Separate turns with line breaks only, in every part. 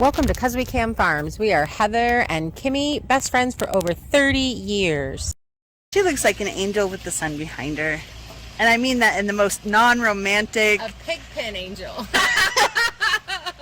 Welcome to Cuz We Can Farms. We are Heather and Kimmy, best friends for over 30 years.
She looks like an angel with the sun behind her. And I mean that in the most non-romantic...
A pig pen angel.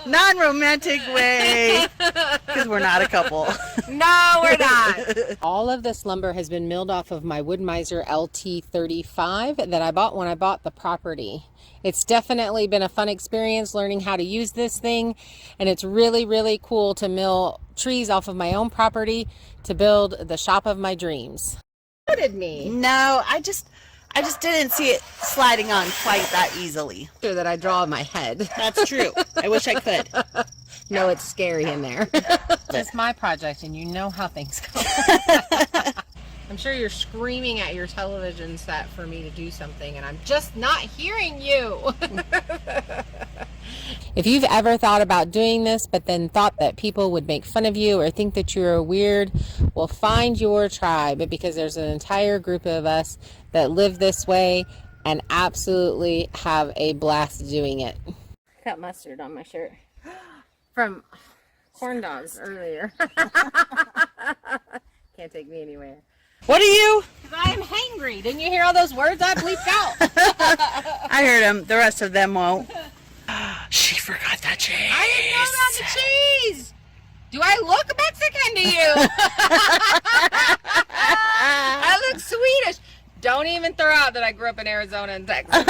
non-romantic way. Because we're not a couple.
No, we're not. All of this lumber has been milled off of my Wood-Mizer LT35 that I bought when I bought the property. It's definitely been a fun experience learning how to use this thing, and it's really, really cool to mill trees off of my own property to build the shop of my dreams. What me?
No, I just didn't see it sliding on quite that easily.
Sure that I draw in my head.
That's true. I wish I could.
No, it's scary in there. It's my project, and you know how things go. I'm sure you're screaming at your television set for me to do something, and I'm just not hearing you. If you've ever thought about doing this, but then thought that people would make fun of you or think that you're weird, well, find your tribe, because there's an entire group of us that live this way and absolutely have a blast doing it. Got mustard on my shirt from corn dogs earlier. Can't take me anywhere.
What are you?
Because I am hangry. Didn't you hear all those words I bleeped out?
I heard them. The rest of them won't. She forgot that cheese.
I didn't know about the cheese. Do I look Mexican to you? I look Swedish. Don't even throw out that I grew up in Arizona and Texas.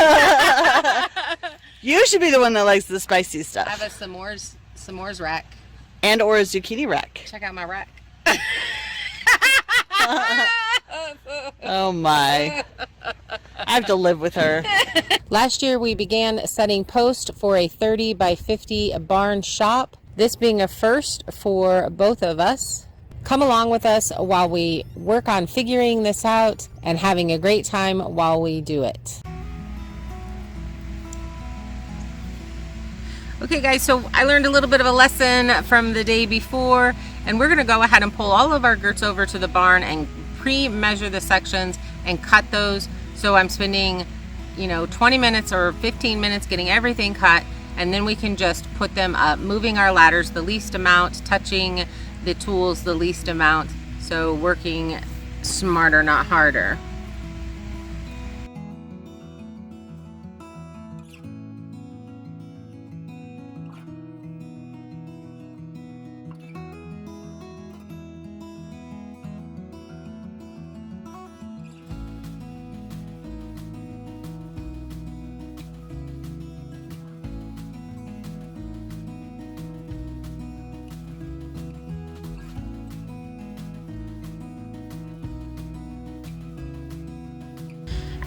You should be the one that likes the spicy
I
stuff.
have a s'mores rack.
And or a zucchini rack.
Check out my rack.
Oh my. I have to live with her.
Last year we began setting posts for a 30 by 50 barn shop. This being a first for both of us. Come along with us while we work on figuring this out and having a great time while we do it. Okay guys, so I learned a little bit of a lesson from the day before, and we're going to go ahead and pull all of our girts over to the barn and pre-measure the sections and cut those. So I'm spending 20 minutes or 15 minutes getting everything cut, and then we can just put them up, moving our ladders the least amount, touching the tools the least amount, so working smarter, not harder.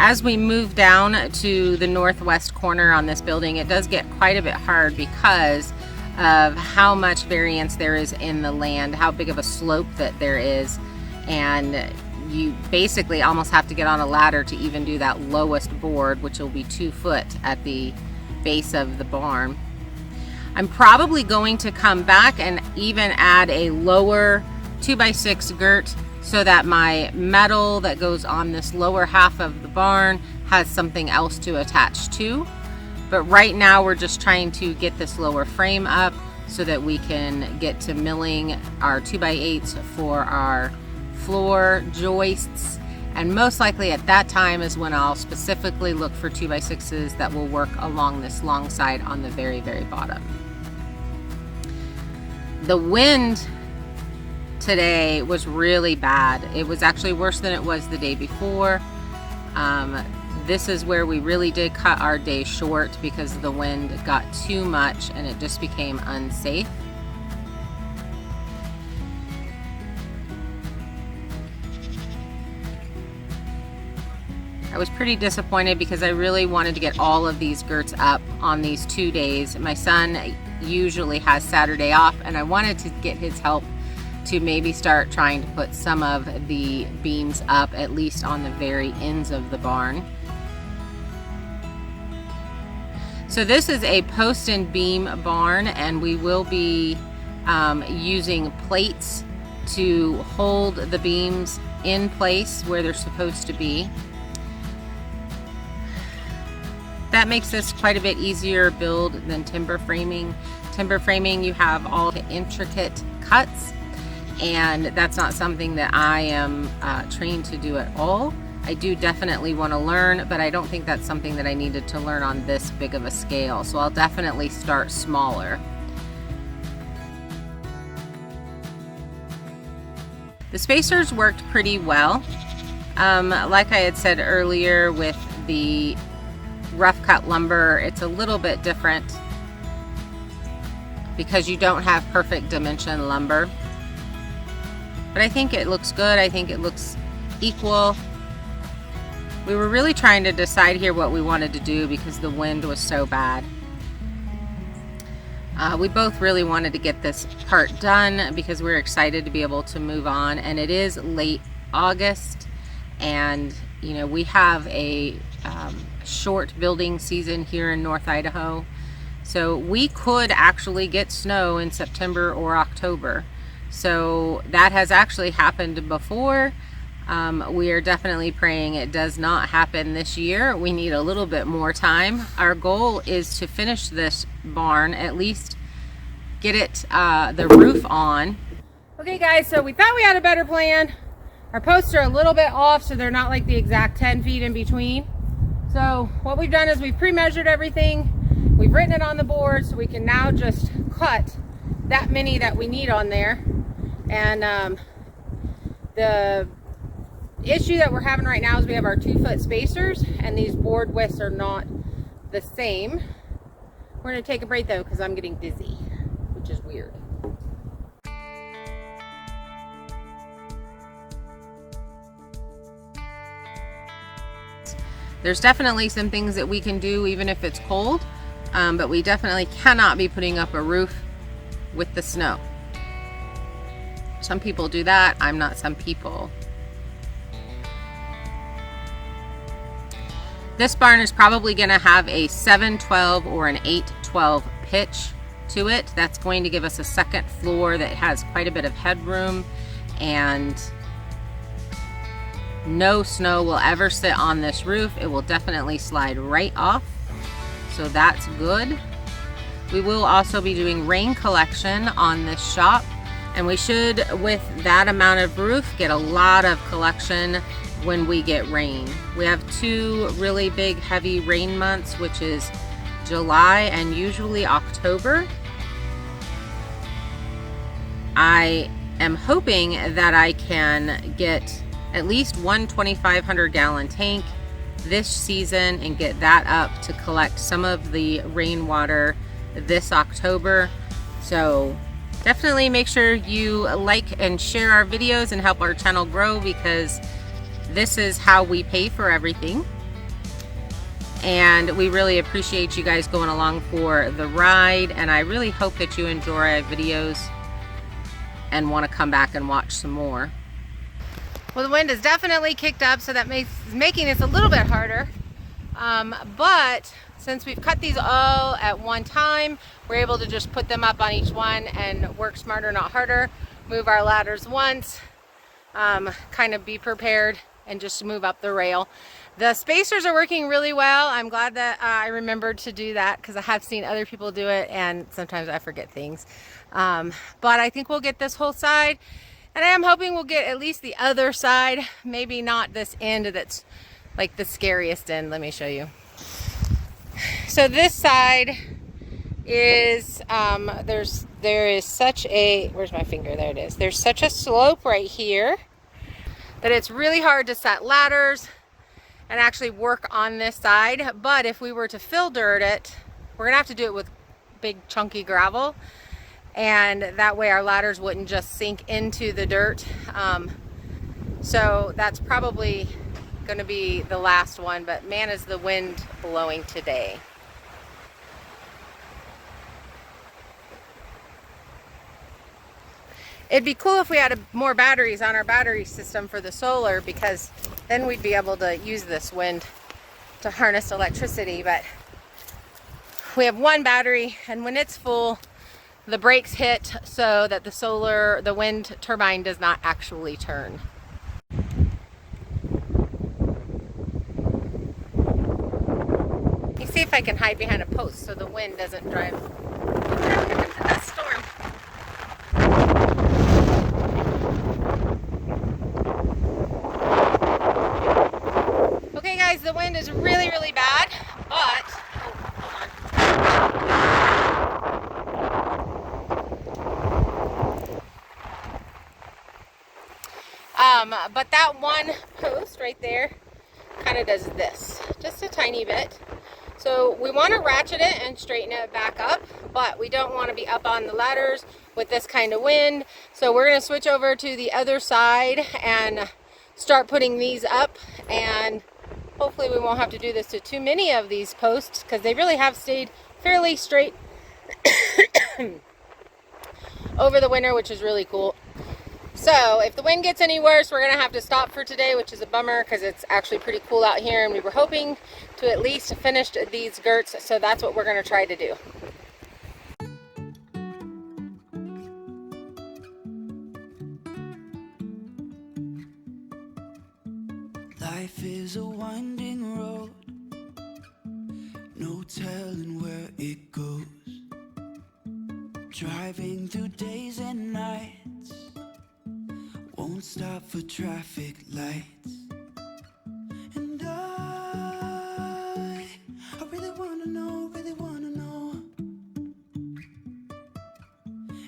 As we move down to the northwest corner on this building, it does get quite a bit hard because of how much variance there is in the land, how big of a slope that there is, and you basically almost have to get on a ladder to even do that lowest board, which will be 2 foot at the base of the barn. I'm probably going to come back and even add a lower 2x6 girt so that my metal that goes on this lower half of the barn has something else to attach to. But right now we're just trying to get this lower frame up so that we can get to milling our 2x8s for our floor joists. And most likely at that time is when I'll specifically look for 2x6s that will work along this long side on the very, very bottom. The wind today was really bad. It was actually worse than it was the day before. This is where we really did cut our day short because the wind got too much and it just became unsafe. I was pretty disappointed because I really wanted to get all of these girts up on these 2 days. My son usually has Saturday off, and I wanted to get his help to maybe start trying to put some of the beams up, at least on the very ends of the barn. So this is a post and beam barn, and we will be using plates to hold the beams in place where they're supposed to be. That makes this quite a bit easier build than timber framing timber framing, you have all the intricate cuts, and that's not something that I am trained to do at all. I do definitely want to learn, but I don't think that's something that I needed to learn on this big of a scale, so I'll definitely start smaller. The spacers worked pretty well. Like I had said earlier, with the rough cut lumber, it's a little bit different because you don't have perfect dimension lumber. But I think it looks good. I think it looks equal. We were really trying to decide here what we wanted to do because the wind was so bad. We both really wanted to get this part done because we're excited to be able to move on, and it is late August, and you know, we have a short building season here in North Idaho, so we could actually get snow in September or October. So that has actually happened before. We are definitely praying it does not happen this year. We need a little bit more time. Our goal is to finish this barn, at least get it the roof on. Okay guys, so we thought we had a better plan. Our posts are a little bit off, so they're not like the exact 10 feet in between. So what we've done is we've pre-measured everything. We've written it on the board, so we can now just cut that many that we need on there. And the issue that we're having right now is we have our 2-foot spacers, and these board widths are not the same. We're going to take a break though because I'm getting dizzy, which is weird. There's definitely some things that we can do even if it's cold, but we definitely cannot be putting up a roof with the snow. Some people do that. I'm not some people. This barn is probably going to have a 7/12 or an 8/12 pitch to it. That's going to give us a second floor that has quite a bit of headroom, and no snow will ever sit on this roof. It will definitely slide right off, so that's good. We will also be doing rain collection on this shop, and we should, with that amount of roof, get a lot of collection when we get rain. We have 2 really big heavy rain months, which is July and usually October. I am hoping that I can get at least one 2,500 gallon tank this season and get that up to collect some of the rainwater this October. So definitely make sure you like and share our videos and help our channel grow, because this is how we pay for everything. And we really appreciate you guys going along for the ride, and I really hope that you enjoy our videos and want to come back and watch some more. Well, the wind has definitely kicked up, so that makes making this a little bit harder. But since we've cut these all at one time, we're able to just put them up on each one and work smarter, not harder. Move our ladders once, kind of be prepared, and just move up the rail. The spacers are working really well. I'm glad that I remembered to do that, because I have seen other people do it and sometimes I forget things. But I think we'll get this whole side, and I am hoping we'll get at least the other side. Maybe not this end that's like the scariest end. Let me show you. So this side is, there is such a, where's my finger? There it is. There's such a slope right here that it's really hard to set ladders and actually work on this side. But if we were to fill dirt it, we're gonna have to do it with big chunky gravel, and that way our ladders wouldn't just sink into the dirt. So that's probably gonna be the last one, but man, is the wind blowing today. It'd be cool if we had more batteries on our battery system for the solar, because then we'd be able to use this wind to harness electricity. But we have one battery, and when it's full, the brakes hit so that the wind turbine does not actually turn. Let me see if I can hide behind a post so the wind doesn't drive. a dust storm. Okay guys, the wind is really, really bad, but but that one post right there kind of does this, just a tiny bit. So we want to ratchet it and straighten it back up, but we don't want to be up on the ladders with this kind of wind. So we're going to switch over to the other side and start putting these up, and hopefully we won't have to do this to too many of these posts because they really have stayed fairly straight over the winter, which is really cool. So if the wind gets any worse, we're gonna have to stop for today, which is a bummer because it's actually pretty cool out here, and we were hoping to at least finish these girts, so that's what we're gonna try to do.
Life is a winding road, no telling where it goes. Driving through days and nights, won't stop for traffic lights. And I really wanna know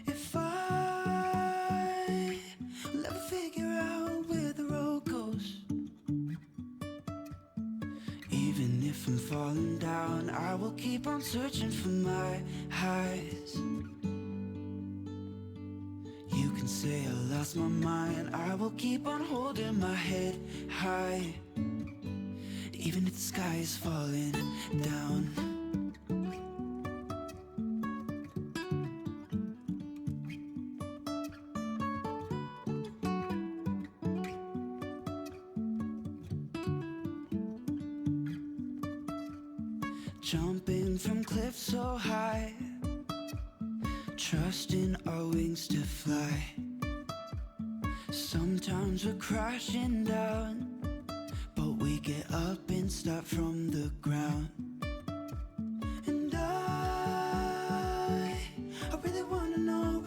if I will ever figure out where the road goes. Even if I'm falling down, I will keep on searching for my highs. You can say I lost my mind, I will keep on holding my head high, even if the sky is falling down. Jumping from cliffs so high, trusting our wings to fly. Sometimes we're crashing down, but we get up and start from the ground. And I really wanna know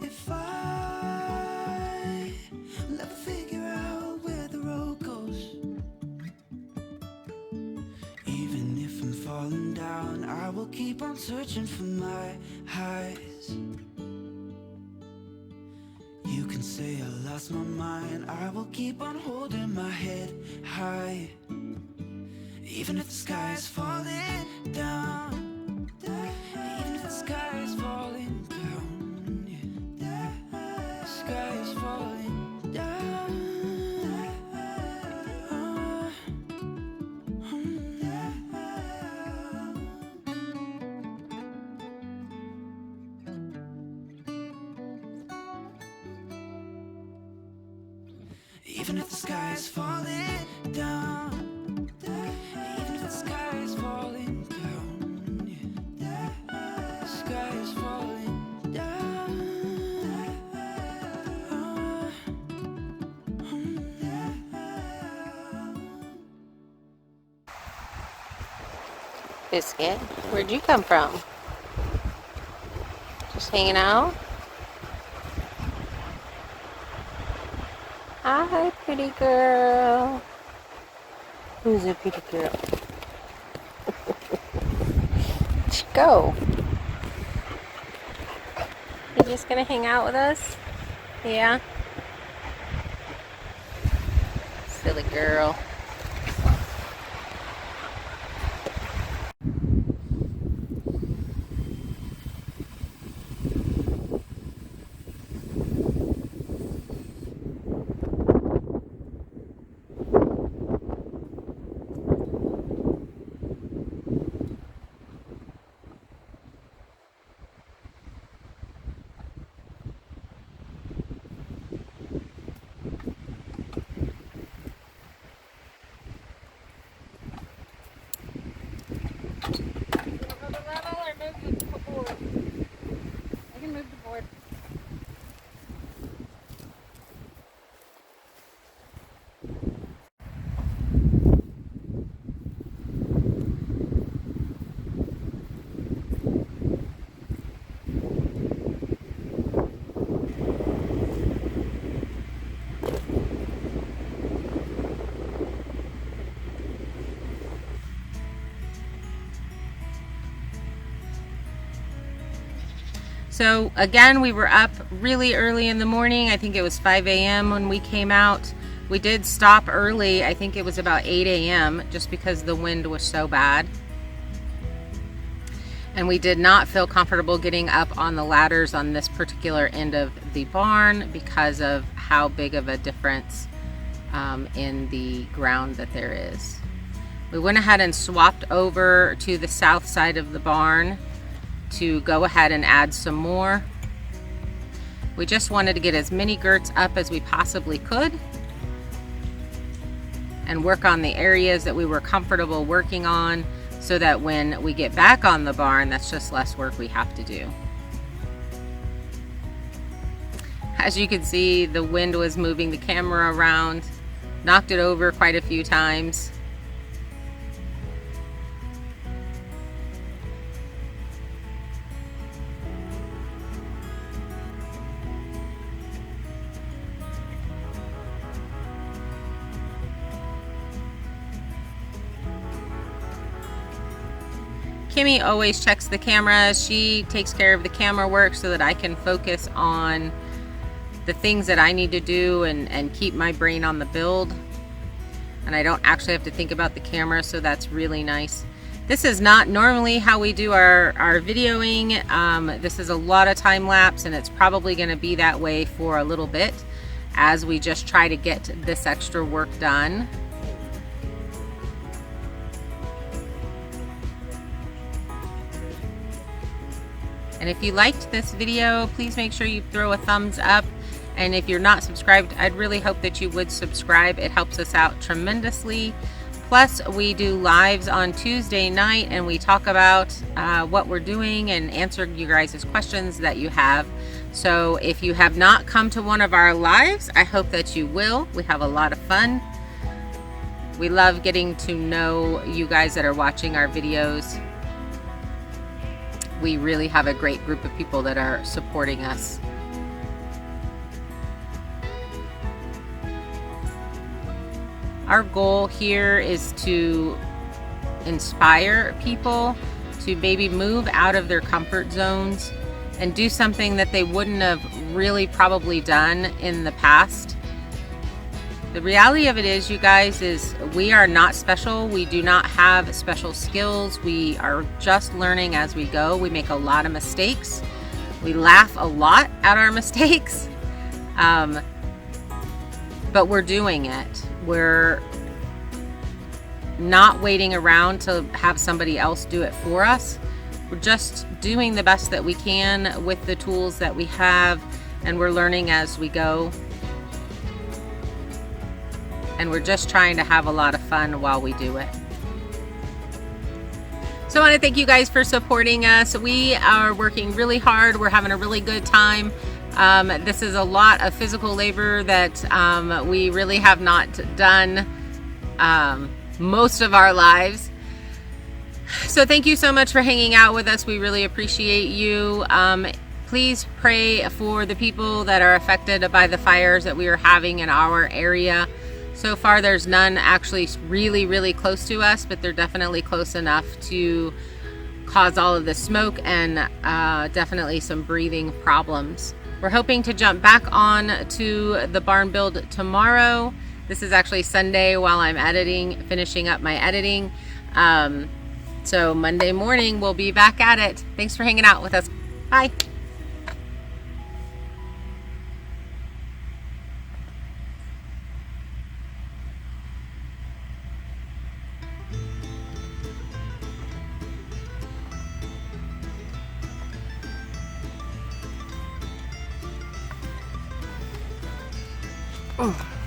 if I will ever figure out where the road goes. Even if I'm falling down, I will keep on searching for my highs. You can say I lost my mind, I will keep on holding my head high, even if the sky is falling down. Even if the sky is falling down, yeah. The sky is falling down. Even if the sky is falling down, even if the sky is falling down, yeah. The sky is falling down.
Biscuit, where'd you come from? Just hanging out? Hi, pretty girl. Who's a pretty girl? Where'd she go? You just gonna hang out with us? Yeah? Silly girl. So again, we were up really early in the morning. I think it was 5 a.m. when we came out. We did stop early. I think it was about 8 a.m. just because the wind was so bad. And we did not feel comfortable getting up on the ladders on this particular end of the barn because of how big of a difference in the ground that there is. We went ahead and swapped over to the south side of the barn to go ahead and add some more. We just wanted to get as many girts up as we possibly could and work on the areas that we were comfortable working on, so that when we get back on the barn, that's just less work we have to do. As you can see, the wind was moving the camera around, knocked it over quite a few times. Kimmy always checks the camera. She takes care of the camera work so that I can focus on the things that I need to do and keep my brain on the build. And I don't actually have to think about the camera, so that's really nice. This is not normally how we do our videoing. This is a lot of time lapse, and it's probably going to be that way for a little bit as we just try to get this extra work done. And if you liked this video, please make sure you throw a thumbs up. And if you're not subscribed, I'd really hope that you would subscribe. It helps us out tremendously. Plus, we do lives on Tuesday night, and we talk about what we're doing and answer you guys' questions that you have. So if you have not come to one of our lives, I hope that you will. We have a lot of fun. We love getting to know you guys that are watching our videos. We really have a great group of people that are supporting us. Our goal here is to inspire people to maybe move out of their comfort zones and do something that they wouldn't have really probably done in the past. The reality of it is, you guys, is we are not special. We do not have special skills. We are just learning as we go. We make a lot of mistakes. We laugh a lot at our mistakes. But we're doing it. We're not waiting around to have somebody else do it for us. We're just doing the best that we can with the tools that we have, and we're learning as we go. And we're just trying to have a lot of fun while we do it. So I want to thank you guys for supporting us. We are working really hard. We're having a really good time. This is a lot of physical labor that we really have not done most of our lives. So thank you so much for hanging out with us. We really appreciate you. Please pray for the people that are affected by the fires that we are having in our area. So far, there's none actually really close to us, but they're definitely close enough to cause all of the smoke and definitely some breathing problems. We're hoping to jump back on to the barn build tomorrow. This is actually Sunday while I'm finishing up my editing. So Monday morning, we'll be back at it. Thanks for hanging out with us. Bye.
Oh.